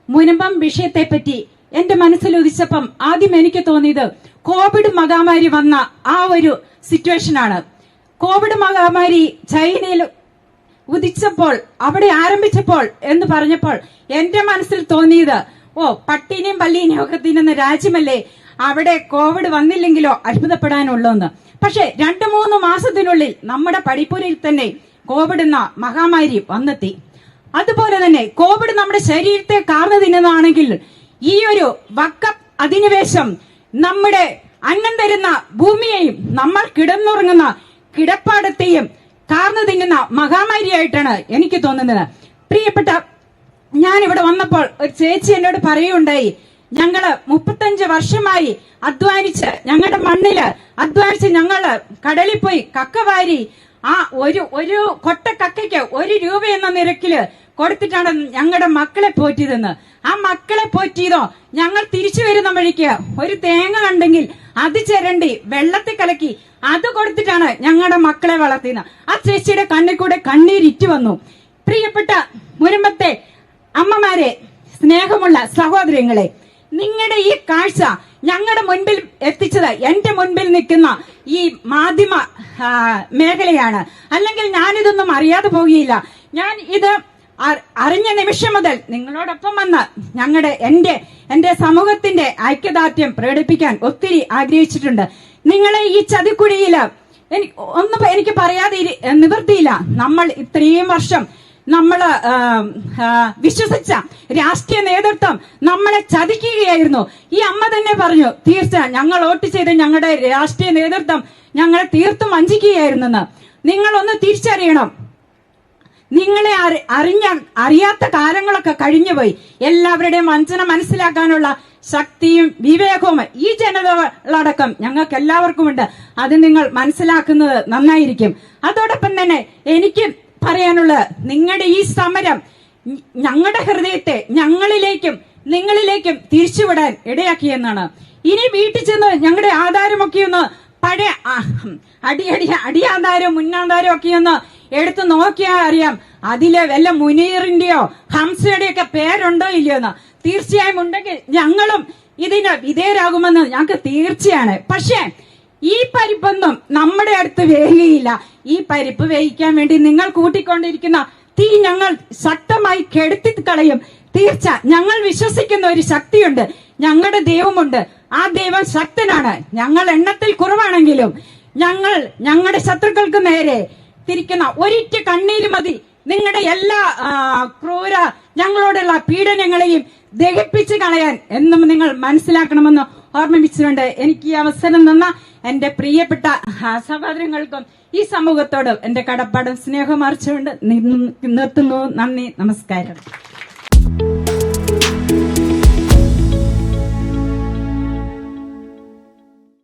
മുനമ്പം വിഷയത്തെപ്പറ്റി എന്റെ മനസ്സിൽ ഉദിച്ചപ്പം ആദ്യം എനിക്ക് തോന്നിയത് കോവിഡ് മഹാമാരി വന്ന ആ ഒരു സിറ്റുവേഷനാണ്. കോവിഡ് മഹാമാരി ചൈനയിൽ ഉദിച്ചപ്പോൾ, അവിടെ ആരംഭിച്ചപ്പോൾ എന്ന് പറഞ്ഞപ്പോൾ എന്റെ മനസ്സിൽ തോന്നിയത്, പട്ടിനെയും പല്ലീനെയും ഒക്കെ തിന്നുന്ന രാജ്യമല്ലേ, അവിടെ കോവിഡ് വന്നില്ലെങ്കിലോ അത്ഭുതപ്പെടാനുള്ളൂന്ന്. പക്ഷെ 2-3 മാസത്തിനുള്ളിൽ നമ്മുടെ പടിപ്പുരയിൽ തന്നെ കോവിഡ് എന്ന മഹാമാരി വന്നെത്തി. അതുപോലെ തന്നെ കോവിഡ് നമ്മുടെ ശരീരത്തെ കാർന്നു തിന്നുന്നതാണെങ്കിൽ ഈ ഒരു വക്കം അധിനിവേശം നമ്മുടെ അന്നം തരുന്ന ഭൂമിയെയും നമ്മൾ കിടന്നുറങ്ങുന്ന കിടപ്പാടത്തെയും കാർന്നു തിന്നുന്ന മഹാമാരിയായിട്ടാണ് എനിക്ക് തോന്നുന്നത്. പ്രിയപ്പെട്ട, ഞാനിവിടെ വന്നപ്പോൾ ഒരു ചേച്ചി എന്നോട് പറയുകയുണ്ടായി, ഞങ്ങള് 35 വർഷമായി അധ്വാനിച്ച് ഞങ്ങളുടെ മണ്ണില് അധ്വാനിച്ച് ഞങ്ങള് കടലിൽ പോയി കക്ക വാരി ആ ഒരു കൊട്ട കക്കയ്ക്ക് 1 രൂപ എന്ന നിരക്കില് കൊടുത്തിട്ടാണ് ഞങ്ങളുടെ മക്കളെ പോറ്റിയതെന്ന്. ആ മക്കളെ പോറ്റിയതോ ഞങ്ങൾ തിരിച്ചു വരുന്ന വഴിക്ക് ഒരു തേങ്ങ കണ്ടെങ്കിൽ അത് ചിരണ്ടി വെള്ളത്തിൽ കലക്കി അത് കൊടുത്തിട്ടാണ് ഞങ്ങളുടെ മക്കളെ വളർത്തിയത്. ആ ചേച്ചിയുടെ കണ്ണിൽ കൂടെ കണ്ണീരിറ്റ് വന്നു. പ്രിയപ്പെട്ട മുനമ്പത്തെ അമ്മമാരെ, സ്നേഹമുള്ള സഹോദരങ്ങളെ, നിങ്ങളുടെ ഈ കാഴ്ച ഞങ്ങളുടെ മുൻപിൽ എത്തിച്ചത് എന്റെ മുൻപിൽ നിൽക്കുന്ന ഈ മാധ്യമ മേഖലയാണ്. അല്ലെങ്കിൽ ഞാനിതൊന്നും അറിയാതെ പോകുകയില്ല. ഞാൻ ഇത് അറിഞ്ഞ നിമിഷം മുതൽ നിങ്ങളോടൊപ്പം വന്ന് എന്റെ സമൂഹത്തിന്റെ ഐക്യദാർഢ്യം പ്രകടിപ്പിക്കാൻ ഒത്തിരി ആഗ്രഹിച്ചിട്ടുണ്ട്. നിങ്ങളെ ഈ ചതിക്കുഴിയില് എനിക്ക് പറയാതെ നിവൃത്തിയില്ല. നമ്മൾ ഇത്രയും വർഷം നമ്മള് വിശ്വസിച്ച രാഷ്ട്രീയ നേതൃത്വം നമ്മളെ ചതിക്കുകയായിരുന്നു. ഈ അമ്മ തന്നെ പറഞ്ഞു, തീർച്ച ഞങ്ങൾ വോട്ട് ചെയ്ത് ഞങ്ങളുടെ രാഷ്ട്രീയ നേതൃത്വം ഞങ്ങളെ തീർത്തും വഞ്ചിക്കുകയായിരുന്നെന്ന്. നിങ്ങളൊന്ന് തിരിച്ചറിയണം. നിങ്ങളെ അറിയാത്ത കാലങ്ങളൊക്കെ കഴിഞ്ഞുപോയി. എല്ലാവരുടെയും വഞ്ചന മനസ്സിലാക്കാനുള്ള ശക്തിയും വിവേകവും ഈ ജനതകളടക്കം ഞങ്ങൾക്ക് എല്ലാവർക്കും ഉണ്ട്. അത് നിങ്ങൾ മനസ്സിലാക്കുന്നത് നന്നായിരിക്കും. അതോടൊപ്പം തന്നെ എനിക്ക് പറയാനുള്ളത്, നിങ്ങളുടെ ഈ സമരം ഞങ്ങളുടെ ഹൃദയത്തെ ഞങ്ങളിലേക്കും നിങ്ങളിലേക്കും തിരിച്ചുവിടാൻ ഇടയാക്കിയെന്നാണ്. ഇനി വീട്ടിൽ ചെന്ന് ഞങ്ങളുടെ ആധാരമൊക്കെ ഒന്ന് പഴയ അടിയാധാരവും മുന്നാധാരവും ഒക്കെ ഒന്ന് എടുത്തു നോക്കിയാൽ അറിയാം അതിലെ വല്ല മുനീറിന്റെയോ ഹംസയുടെയോ ഒക്കെ പേരുണ്ടോ ഇല്ലയോ എന്ന്. തീർച്ചയായും ഉണ്ടെങ്കിൽ ഞങ്ങളും ഇതിന് വിധേയരാകുമെന്ന് ഞങ്ങൾക്ക് തീർച്ചയാണ്. പക്ഷേ ഈ പരിപ്പൊന്നും നമ്മുടെ അടുത്ത് വേകുകയില്ല. ഈ പരിപ്പ് വേവിക്കാൻ വേണ്ടി നിങ്ങൾ കൂട്ടിക്കൊണ്ടിരിക്കുന്ന തീ ഞങ്ങൾ ശക്തമായി കെടുത്തി കളയും. തീർച്ച ഞങ്ങൾ വിശ്വസിക്കുന്ന ഒരു ശക്തിയുണ്ട്, ഞങ്ങളുടെ ദൈവമുണ്ട്. ആ ദൈവം ശക്തനാണ്. ഞങ്ങൾ എണ്ണത്തിൽ കുറവാണെങ്കിലും ഞങ്ങളുടെ ശത്രുക്കൾക്ക് നേരെ തിരിക്കുന്ന ഒരിറ്റ കണ്ണീര് മതി നിങ്ങളുടെ എല്ലാ ക്രൂര ഞങ്ങളോടുള്ള പീഡനങ്ങളെയും ദഹിപ്പിച്ച് കളയാൻ എന്നും നിങ്ങൾ മനസ്സിലാക്കണമെന്ന് ഓർമ്മിപ്പിച്ചുകൊണ്ട് എനിക്ക് ഈ അവസരം തന്ന എന്റെ പ്രിയപ്പെട്ട സഹോദരങ്ങൾക്കും ഈ സമൂഹത്തോടും എന്റെ കടപ്പാടും സ്നേഹവും അറിയിച്ചുകൊണ്ട് നിർത്തുന്നു. നന്ദി, നമസ്കാരം.